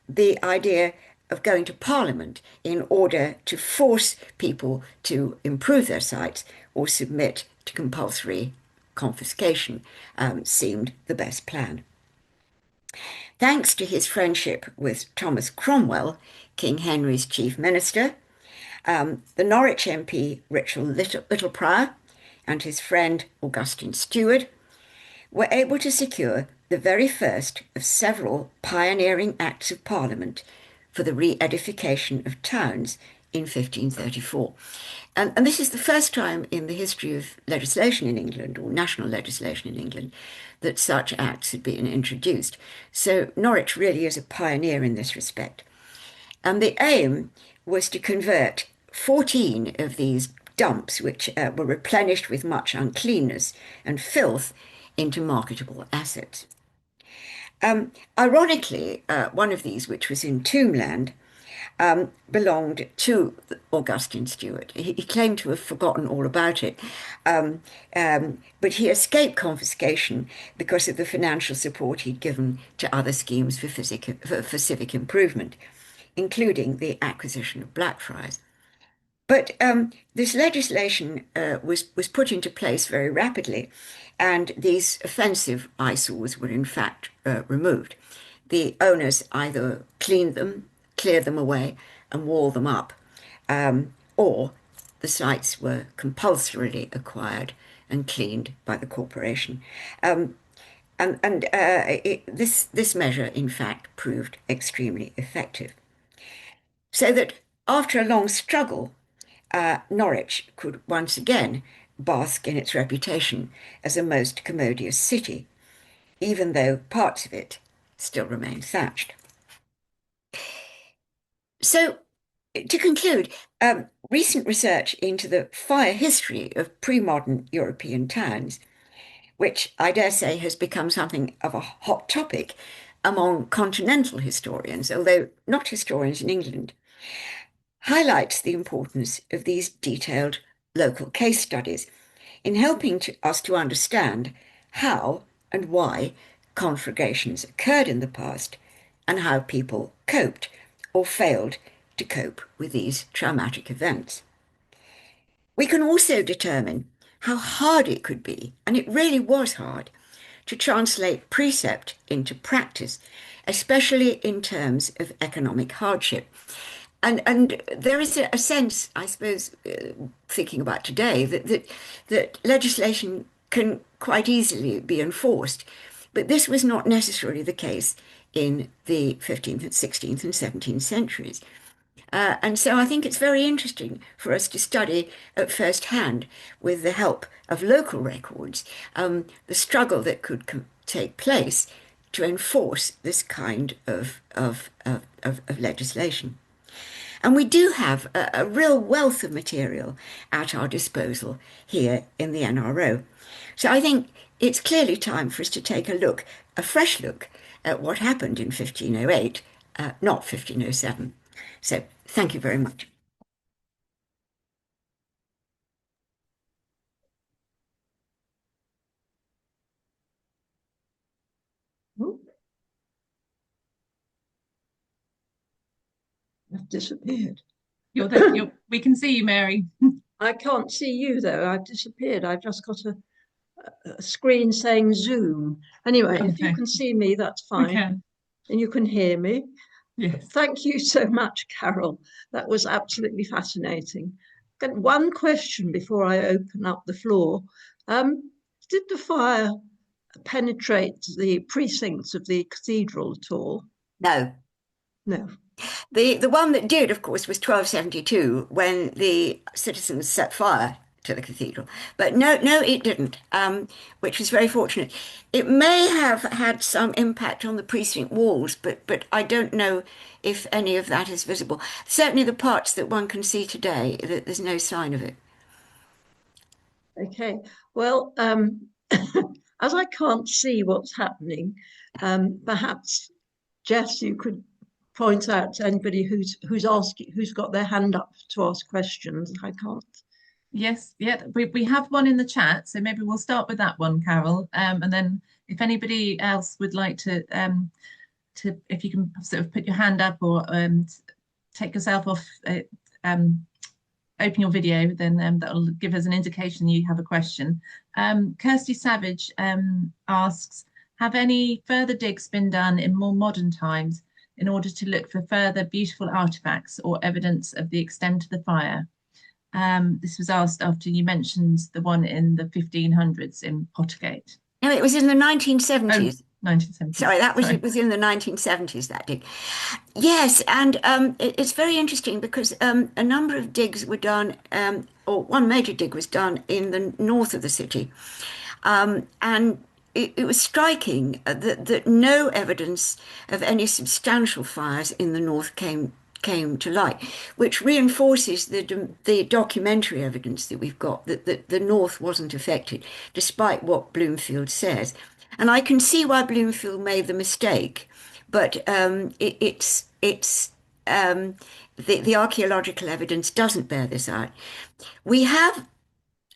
the idea of going to Parliament in order to force people to improve their sites or submit to compulsory confiscation seemed the best plan. Thanks to his friendship with Thomas Cromwell, King Henry's chief minister, the Norwich MP Richard Littleprior and his friend Augustine Stewart were able to secure the very first of several pioneering acts of Parliament for the re-edification of towns in 1534. And this is the first time in the history of legislation in England, or national legislation in England, that such acts had been introduced. So Norwich really is a pioneer in this respect. And the aim was to convert 14 of these dumps, which were replenished with much uncleanness and filth, into marketable assets. Ironically, one of these, which was in Tombland, belonged to Augustine Stewart. He claimed to have forgotten all about it, but he escaped confiscation because of the financial support he'd given to other schemes for civic improvement, including the acquisition of Blackfriars. But this legislation was put into place very rapidly, and these offensive eyesores were in fact removed. The owners either cleaned them, cleared them away, and walled them up, or the sites were compulsorily acquired and cleaned by the corporation. This measure, in fact, proved extremely effective. So that after a long struggle, Norwich could once again bask in its reputation as a most commodious city, even though parts of it still remain thatched. So, to conclude, recent research into the fire history of pre-modern European towns, which I dare say has become something of a hot topic, among continental historians, although not historians in England, highlights the importance of these detailed local case studies in helping us to understand how and why conflagrations occurred in the past and how people coped or failed to cope with these traumatic events. We can also determine how hard it could be, and it really was hard, to translate precept into practice, especially in terms of economic hardship. And there is a sense, I suppose, thinking about today, that legislation can quite easily be enforced. But this was not necessarily the case in the 15th and 16th and 17th centuries. And so I think it's very interesting for us to study at first hand, with the help of local records, the struggle that could take place to enforce this kind of legislation. And we do have a real wealth of material at our disposal here in the NRO. So I think it's clearly time for us to take a fresh look at what happened in 1508, not 1507. So thank you very much. Oh, I've disappeared. You're there. We can see you, Mary. I can't see you though. I've disappeared. I've just got a screen saying Zoom. Anyway, if you Okay. can see me, that's We fine. can. And you can hear me. Yes. Thank you so much, Carole. That was absolutely fascinating. Got one question before I open up the floor. Did the fire penetrate the precincts of the cathedral at all? No. No. The one that did, of course, was 1272, when the citizens set fire to the cathedral. But no, it didn't, which was very fortunate. It may have had some impact on the precinct walls, but I don't know if any of that is visible. Certainly the parts that one can see today, there's no sign of it. Okay. Well, as I can't see what's happening, perhaps Jess, you could point out to anybody who's got their hand up to ask questions. I can't. Yes, yeah, we have one in the chat, so maybe we'll start with that one, Carole. And then if anybody else would like to if you can sort of put your hand up or take yourself off, open your video, then that'll give us an indication you have a question. Kirsty Savage asks, have any further digs been done in more modern times in order to look for further beautiful artifacts or evidence of the extent of the fire? This was asked after you mentioned the one in the 1500s in Pottergate. No, it was in the 1970s. 1970s. Sorry, it was in the 1970s, that dig. Yes, and it's very interesting because a number of digs were done, or one major dig was done in the north of the city. And it was striking that no evidence of any substantial fires in the north came to light, which reinforces the documentary evidence that we've got that the north wasn't affected, despite what Bloomfield says. And I can see why Bloomfield made the mistake, but the archaeological evidence doesn't bear this out. We have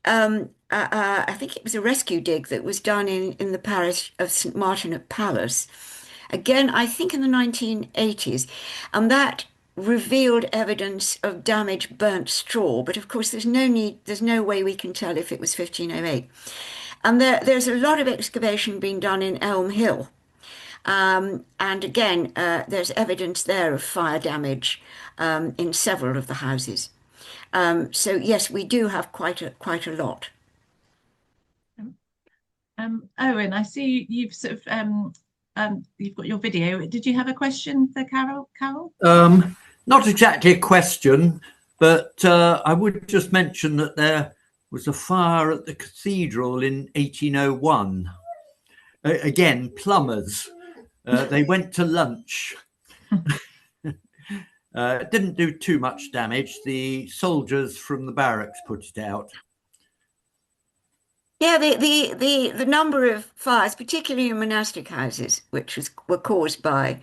I think it was a rescue dig that was done in the parish of St. Martin at Palace. Again, I think in the 1980s, and that revealed evidence of damaged burnt straw. But of course, there's no way we can tell if it was 1508. And there's a lot of excavation being done in Elm Hill. And again, there's evidence there of fire damage in several of the houses. So yes, we do have quite a lot. Owen, I see you've sort of you've got your video. Did you have a question for Carole? Not exactly a question, but I would just mention that there was a fire at the cathedral in 1801. Again, plumbers. They went to lunch. It didn't do too much damage. The soldiers from the barracks put it out. Yeah, the number of fires, particularly in monastic houses, were caused by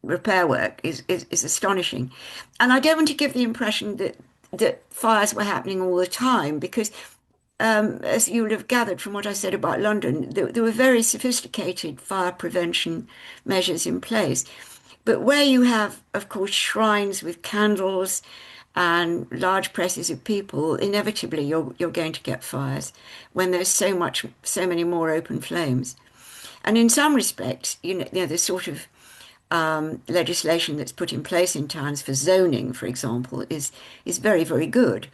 repair work, is astonishing. And I don't want to give the impression that fires were happening all the time, because as you would have gathered from what I said about London, there were very sophisticated fire prevention measures in place. But where you have, of course, shrines with candles and large presses of people, inevitably you're going to get fires when there's so many more open flames. And in some respects, the sort of legislation that's put in place in towns for zoning, for example, is very, very good,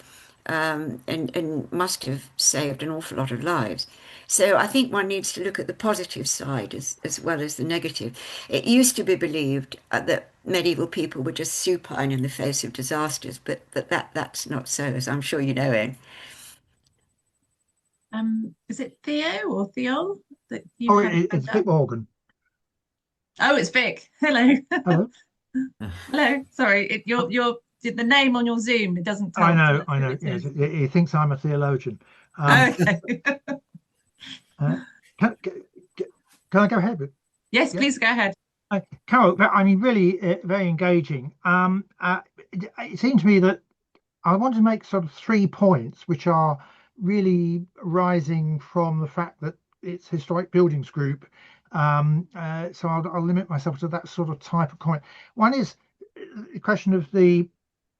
and must have saved an awful lot of lives. So I think one needs to look at the positive side as well as the negative. It used to be believed that medieval people were just supine in the face of disasters, but that's not so, as I'm sure you know, Anne. Is it Theo or Theol that you Oh, have it's Vic Morgan. Oh, it's Vic. Hello. Hello. Hello. Sorry, the name on your Zoom, it doesn't tell. I know. Who it Yes, is. he thinks I'm a theologian. Okay. Can I go ahead? Yes, Yeah. please go ahead. Carole, I mean, really very engaging. It seemed to me that I want to make sort of 3 points, which are really rising from the fact that it's Historic Buildings Group. So I'll limit myself to that sort of type of comment. One is the question of the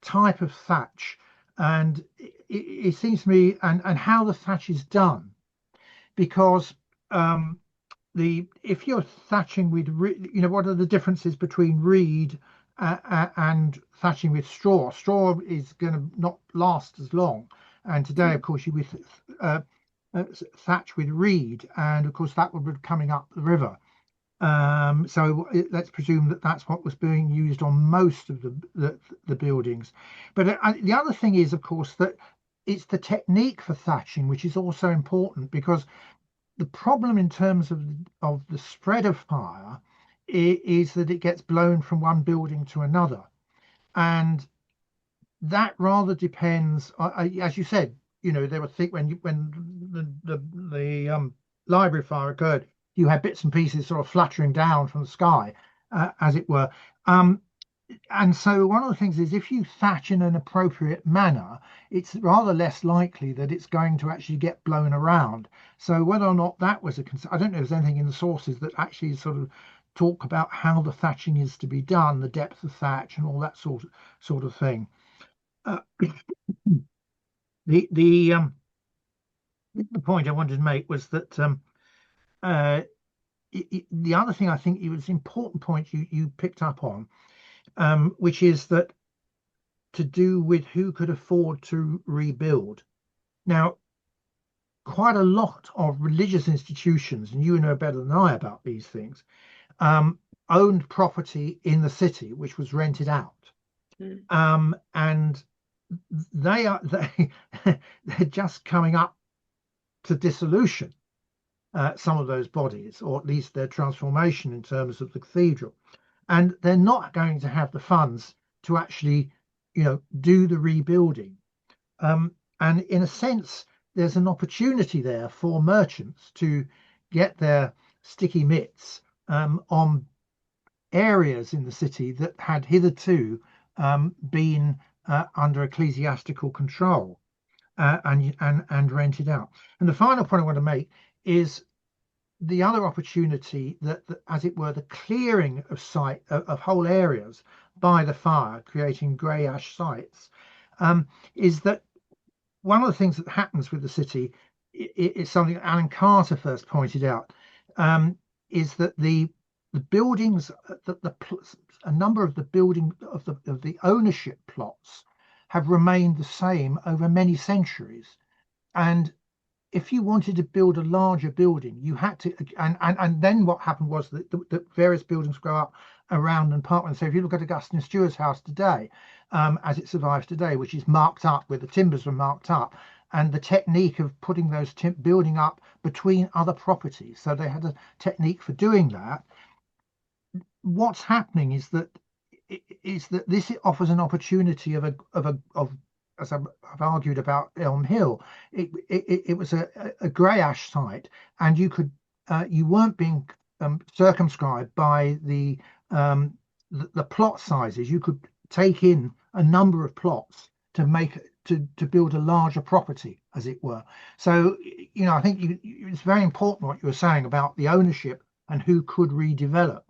type of thatch, and it seems to me, and how the thatch is done, because if you're thatching with, what are the differences between reed and thatching with straw? Straw is going to not last as long, and today, of course, you would thatch with reed, and of course that would be coming up the river. So let's presume that that's what was being used on most of the buildings. But the other thing is, of course, that it's the technique for thatching which is also important, because the problem in terms of the spread of fire is that it gets blown from one building to another, and that rather depends, as you said, there were when the library fire occurred, you had bits and pieces sort of fluttering down from the sky, as it were. And so one of the things is, if you thatch in an appropriate manner, it's rather less likely that it's going to actually get blown around. So whether or not that was a concern, I don't know if there's anything in the sources that actually sort of talk about how the thatching is to be done, the depth of thatch and all that sort of thing. The point I wanted to make was that the other thing I think it was an important point you picked up on, which is that to do with who could afford to rebuild. Now, quite a lot of religious institutions, and you know better than I about these things, owned property in the city which was rented out. And they're just coming up to dissolution, some of those bodies, or at least their transformation in terms of the cathedral, and they're not going to have the funds to actually do the rebuilding, and in a sense there's an opportunity there for merchants to get their sticky mitts on areas in the city that had hitherto been under ecclesiastical control, and rented out. And the final point I want to make is the other opportunity that as it were, the clearing of whole areas by the fire, creating grey ash sites, is that one of the things that happens with the city is something that Alan Carter first pointed out, is that the buildings, a number of the building of the ownership plots have remained the same over many centuries. And if you wanted to build a larger building, you had to, and then what happened was that various buildings grow up around and parkland. So if you look at Augustine Stewart's house today, as it survives today, which is marked up, where the timbers were marked up, and the technique of putting those building up between other properties, so they had a technique for doing that. What's happening is that this offers an opportunity of as I've argued about Elm Hill, it was a grey ash site, and you weren't being circumscribed by the plot sizes. You could take in a number of plots to build a larger property, as it were. So, I think it's very important what you were saying about the ownership and who could redevelop.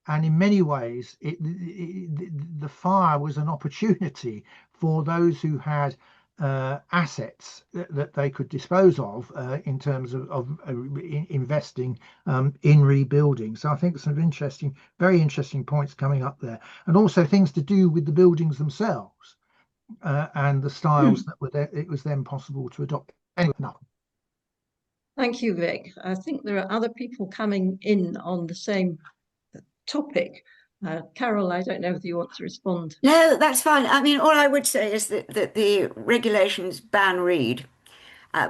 And in many ways, the fire was an opportunity for those who had assets that they could dispose of in terms of investing in rebuilding. So I think some very interesting points coming up there, and also things to do with the buildings themselves and the styles that were there. It was then possible to adopt. Anyway, no. Thank you, Vic. I think there are other people coming in on the same topic. Carole, I don't know if you want to respond. No, that's fine. I mean, all I would say is that the regulations ban reed,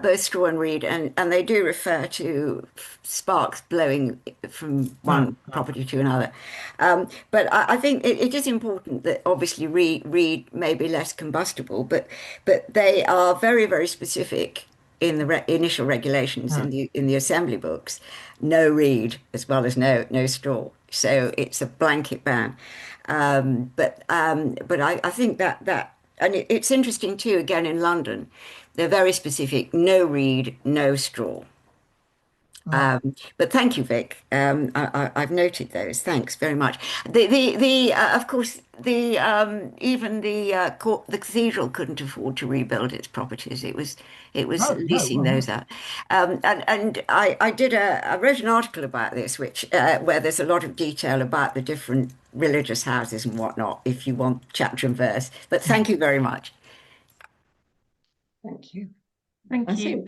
both straw and reed, and they do refer to sparks blowing from one property to another. But I think it is important that obviously reed may be less combustible, but they are very, very specific in the initial regulations in the assembly books. No reed as well as no straw. So it's a blanket ban. But I think that and it's interesting too, again in London, they're very specific, no reed, no straw. But thank you, Vic. I've noted those. Thanks very much. Of course, even the cathedral couldn't afford to rebuild its properties. It was leasing those out. And I wrote an article about this, which where there's a lot of detail about the different religious houses and whatnot, if you want chapter and verse. But thank you very much. Thank you. Thank you.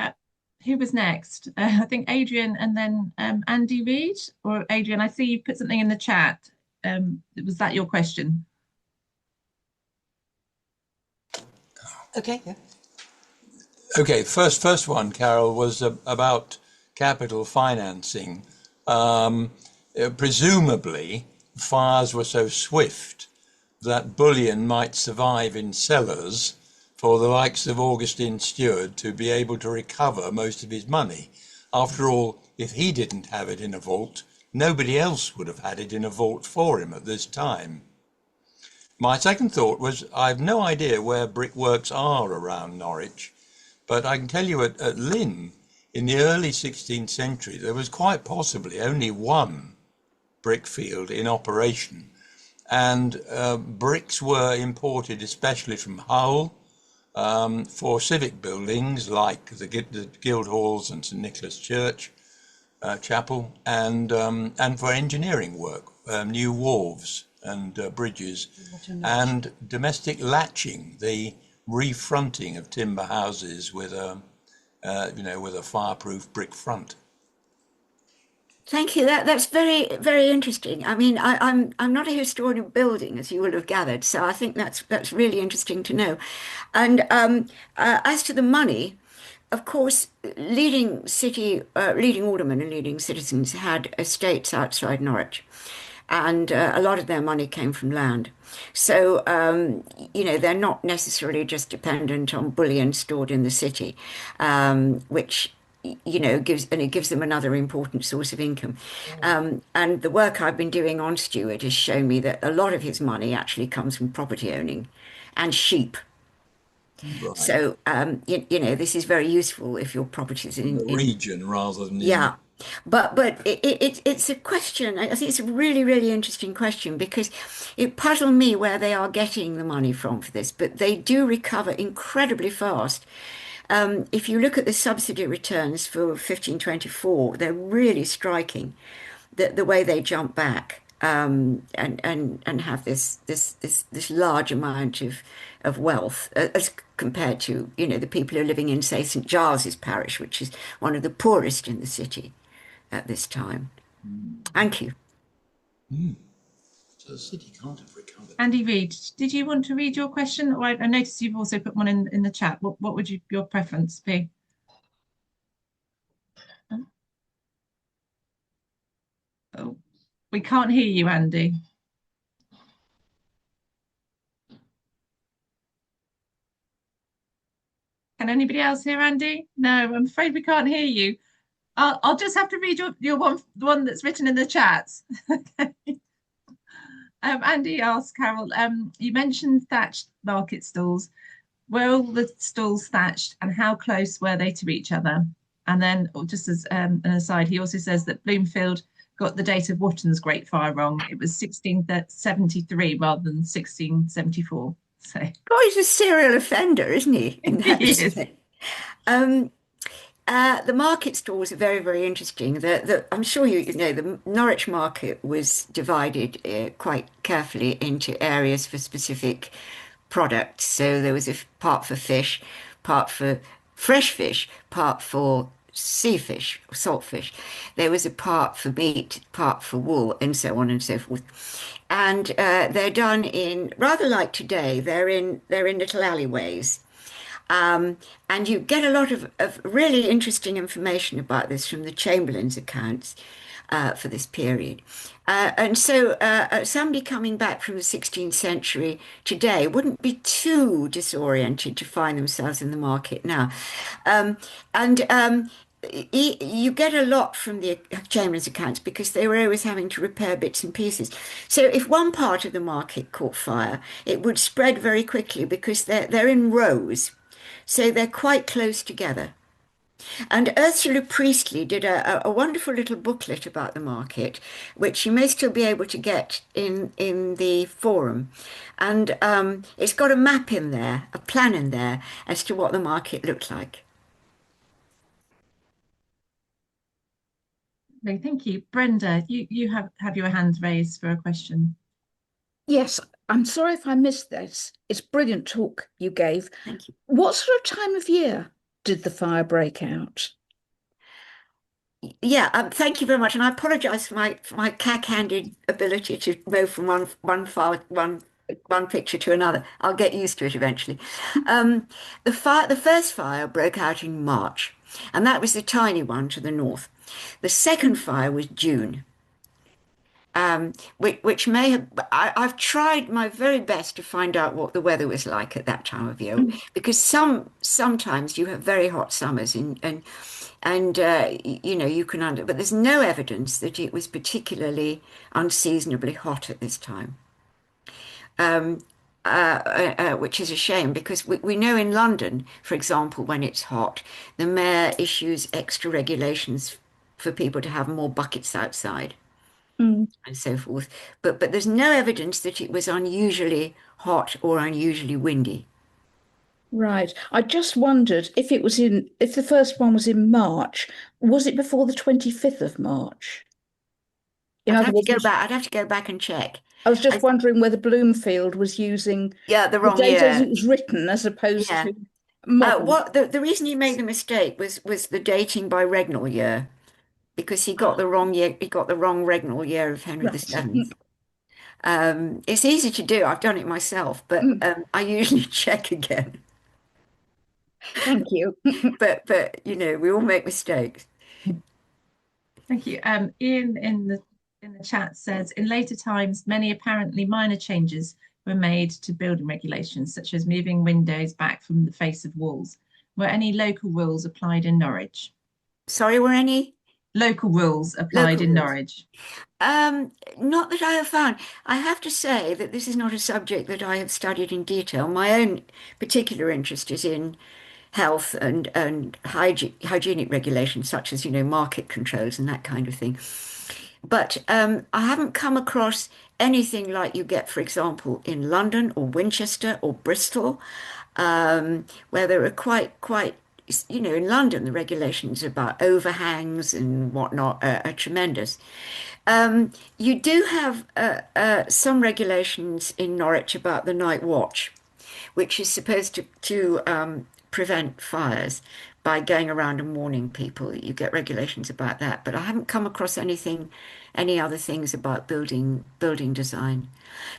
Who was next? I think Adrian and then Andy Reid. Or Adrian, I see you put something in the chat. Was that your question? Okay. Yeah. Okay, first one, Carole, was about capital financing. Presumably, fires were so swift that bullion might survive in cellars for the likes of Augustine Stewart to be able to recover most of his money. After all, if he didn't have it in a vault, nobody else would have had it in a vault for him at this time. My second thought was, I've no idea where brickworks are around Norwich, but I can tell you at Lynn, in the early 16th century, there was quite possibly only one brickfield in operation, and bricks were imported especially from Hull, for civic buildings like the Guildhalls and St Nicholas Church Chapel, and for engineering work, new wharves and bridges, and domestic latching, the refronting of timber houses with a fireproof brick front. Thank you. That's very, very interesting. I mean, I'm not a historian of building, as you will have gathered, so I think that's really interesting to know. And as to the money, of course, leading aldermen and leading citizens had estates outside Norwich, and a lot of their money came from land. So they're not necessarily just dependent on bullion stored in the city, which gives them another important source of income. And the work I've been doing on Stewart has shown me that a lot of his money actually comes from property owning and sheep. Right. So, this is very useful if your property's in the region rather than yeah. But it's a question. I think it's a really, really interesting question, because it puzzled me where they are getting the money from for this, but they do recover incredibly fast. If you look at the subsidy returns for 1524, they're really striking. The way they jump back and have this large amount of wealth as compared to the people who are living in, say, St Giles's parish, which is one of the poorest in the city at this time. Thank you. So the city can't have recovered. Andy Reid, did you want to read your question? Or I noticed you've also put one in the chat. What would your preference be? Oh, we can't hear you, Andy. Can anybody else hear Andy? No, I'm afraid we can't hear you. I'll just have to read your the one that's written in the chat. Okay. Andy asks Carole, you mentioned thatched market stalls. Were all the stalls thatched and how close were they to each other? And then, just as an aside, he also says that Bloomfield got the date of Wotton's Great Fire wrong. It was 1673 rather than 1674. So, Oh, he's a serial offender, isn't he? In that he is. respect. The market stalls are very, very interesting. I'm sure you know the Norwich market was divided quite carefully into areas for specific products. So there was a part for fish, part for fresh fish, part for sea fish, salt fish. There was a part for meat, part for wool, and so on and so forth. And they're done in rather like today. They're in little alleyways. And you get a lot of really interesting information about this from the Chamberlain's accounts for this period. And so somebody coming back from the 16th century today wouldn't be too disoriented to find themselves in the market now. You get a lot from the Chamberlain's accounts because they were always having to repair bits and pieces. So if one part of the market caught fire, it would spread very quickly because they're in rows. So they're quite close together. And Ursula Priestley did a wonderful little booklet about the market, which you may still be able to get in the forum. And it's got a map in there, a plan in there, as to what the market looked like. Thank you. Brenda, you have your hand raised for a question. Yes, I'm sorry if I missed this. It's brilliant talk you gave. Thank you. What sort of time of year did the fire break out? Yeah, thank you very much. And I apologise for my cack-handed ability to move from one picture to another. I'll get used to it eventually. The first fire broke out in March, and that was the tiny one to the north. The second fire was June. Which may have, I've tried my very best to find out what the weather was like at that time of year, because sometimes you have very hot summers and you know you can but there's no evidence that it was particularly unseasonably hot at this time, which is a shame because we know in London, for example, when it's hot, the mayor issues extra regulations for people to have more buckets outside. And so forth. But there's no evidence that it was unusually hot or unusually windy. Right. I just wondered if the first one was in March, was it before the 25th of March? I'd have to go back and check. I was just wondering whether Bloomfield was using the wrong date year as it was written as opposed to modern. The reason he made the mistake was the dating by regnal year. Because he got the wrong year, he got the wrong regnal year of Henry VII. It's easy to do. I've done it myself, but I usually check again. Thank you. But you know, we all make mistakes. Thank you. Ian in the chat says, in later times, many apparently minor changes were made to building regulations, such as moving windows back from the face of walls. Were any local rules applied in Norwich? Sorry, were any? Local rules applied in Norwich? Not that I have found. I have to say that this is not a subject that I have studied in detail. My own particular interest is in health and hygienic regulations, such as, you know, market controls and that kind of thing. But I haven't come across anything like you get, for example, in London or Winchester or Bristol, where there are quite you know, in London, the regulations about overhangs and whatnot are tremendous. You do have some regulations in Norwich about the night watch, which is supposed to prevent fires by going around and warning people. You get regulations about that, but I haven't come across any other things about building design.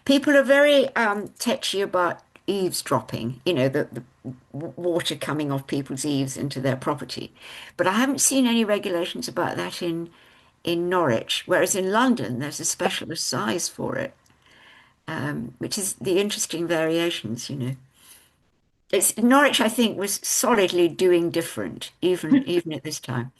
People are very touchy about eavesdropping, you know, the water coming off people's eaves into their property. But I haven't seen any regulations about that in Norwich, whereas in London there's a special size for it, which is the interesting variations, you know. It's Norwich, I think, was solidly doing different, even at this time.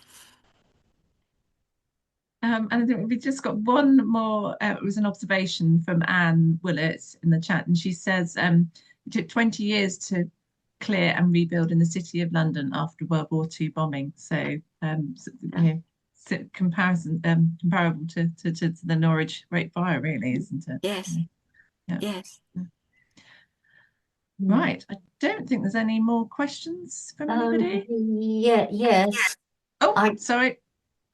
And I think we just got one more. It was an observation from Anne Willett in the chat, and she says it took 20 years to clear and rebuild in the City of London after World War II bombing. So, comparable to the Norwich Great Fire, really, isn't it? Yes. Yeah. Yes. Right. I don't think there's any more questions from anybody. Yes. Oh, sorry.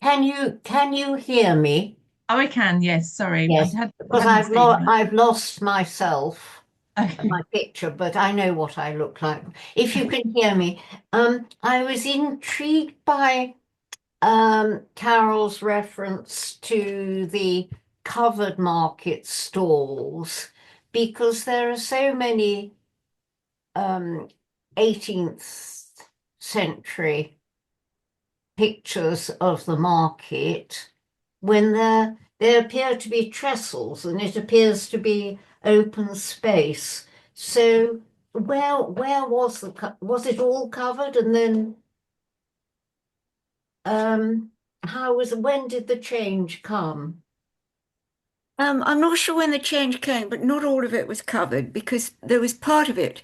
Can you hear me? Oh, I can. Yes. Sorry. Yes, because I've lost myself. Okay. My picture, but I know what I look like. If you can hear me, I was intrigued by Carole's reference to the covered market stalls, because there are so many 18th century pictures of the market when there appear to be trestles and it appears to be open space. So where was was it all covered, and then when did the change come? I'm not sure when the change came, but not all of it was covered, because there was part of it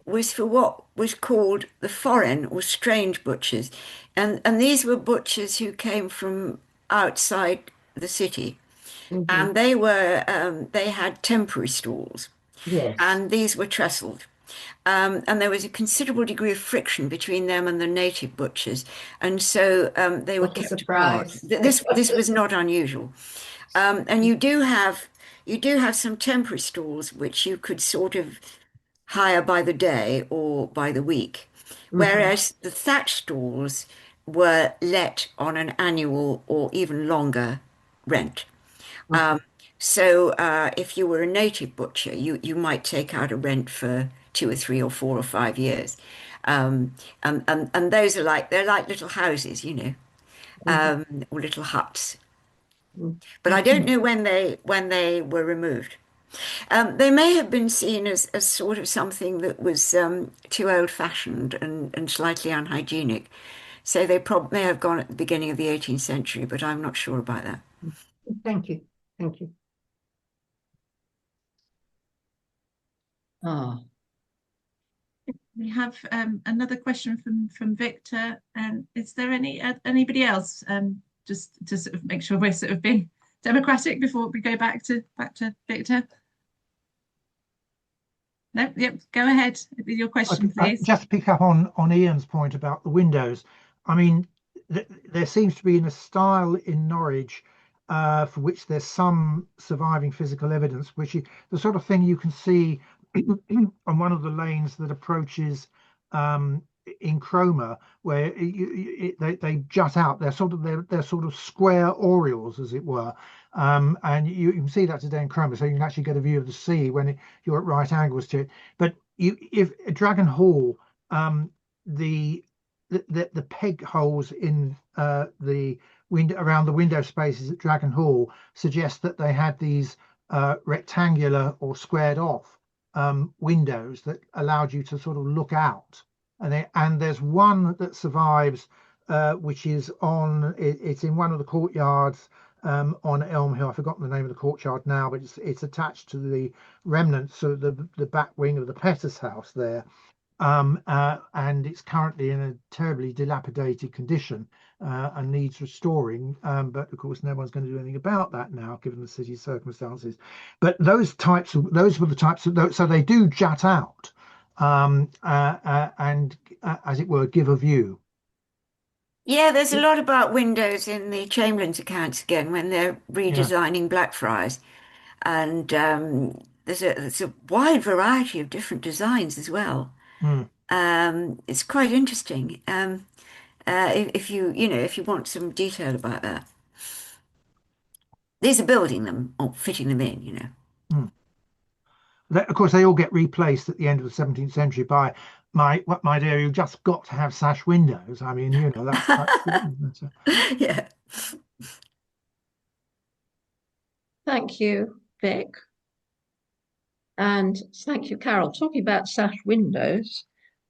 was for what was called the foreign or strange butchers. And these were butchers who came from outside the city. And they had temporary stalls. Yes. And these were trestled. And there was a considerable degree of friction between them and the native butchers. And so they were kept apart. This was not unusual. And you do have some temporary stalls which you could sort of hire by the day or by the week, whereas the thatch stalls were let on an annual or even longer rent. So if you were a native butcher, you might take out a rent for 2 or 3 or 4 or 5 years. And those are they're like little houses, or little huts. But I don't know when they were removed. They may have been seen as sort of something that was too old-fashioned and slightly unhygienic. So they may have gone at the beginning of the 18th century, but I'm not sure about that. Thank you. Thank you. We have another question from Victor. Is there anybody else? Just to sort of make sure we're sort of being democratic before we go back to Victor. No, yep. Go ahead with your question, please. Just to pick up on Ian's point about the windows. I mean, there seems to be a style in Norwich for which there's some surviving physical evidence, which is the sort of thing you can see on one of the lanes that approaches in Cromer, where they jut out. They're sort of square oriels, as it were, and you can see that today in Cromer, so you can actually get a view of the sea when you're at right angles to it. But if Dragon Hall, the peg holes in the window around the window spaces at Dragon Hall suggest that they had these rectangular or squared off windows that allowed you to sort of look out. And there's one that survives, which is it's in one of the courtyards on Elm Hill. I've forgotten the name of the courtyard now, but it's attached to the remnants of the back wing of the Pettus house there. And it's currently in a terribly dilapidated condition and needs restoring. But of course, no one's going to do anything about that now, given the city's circumstances. But those were the types of, so they do jut out and as it were, give a view. Yeah, there's a lot about windows in the Chamberlain's accounts again when they're redesigning Blackfriars, and there's a wide variety of different designs as well. It's quite interesting. If you want some detail about that, these are building them or fitting them in. Of course, they all get replaced at the end of the 17th century by my dear, you just got to have sash windows. I mean, that's yeah. Thank you, Vic. And thank you, Carole. Talking about sash windows,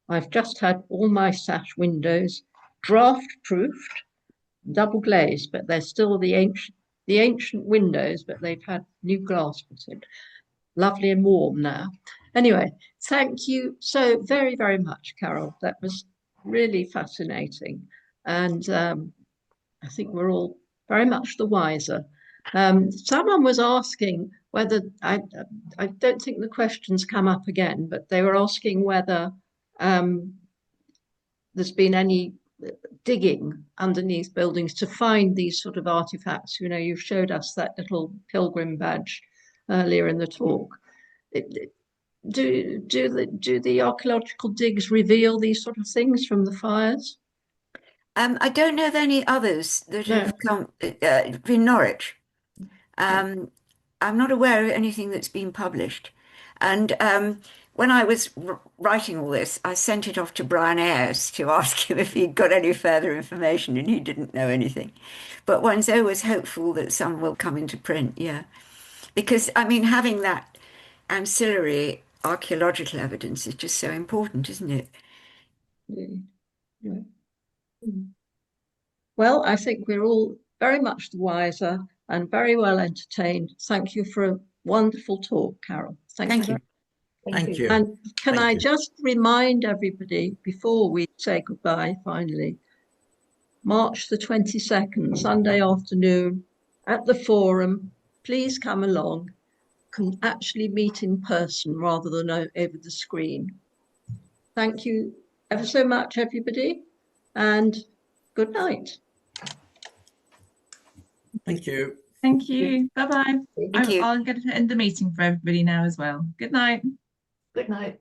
I've just had all my sash windows draft proofed, double glazed, but they're still the ancient windows, but they've had new glass put in. Lovely and warm now. Anyway, thank you so very, very much, Carole. That was really fascinating. And I think we're all very much the wiser. Someone was asking whether, I don't think the questions come up again, but they were asking whether there's been any digging underneath buildings to find these sort of artifacts. You know, you showed us that little pilgrim badge earlier in the talk. Do the archaeological digs reveal these sort of things from the fires? I don't know of any others that have come in Norwich. I'm not aware of anything that's been published. And when I was writing all this, I sent it off to Brian Ayres to ask him if he'd got any further information, and he didn't know anything. But one's always hopeful that some will come into print, yeah. Because, I mean, having that ancillary archaeological evidence is just so important, isn't it? Yeah. Well, I think we're all very much the wiser and very well entertained. Thank you for a wonderful talk, Carole. Thank you. Thank you. And can Thank I you. just remind everybody before we say goodbye, finally, March the 22nd, Sunday afternoon at the Forum, please come along. Can actually meet in person rather than over the screen. Thank you ever so much, everybody, and good night. Thank you. Thank you. Bye-bye. Thank you. I'll get to end the meeting for everybody now as well. Good night. Good night.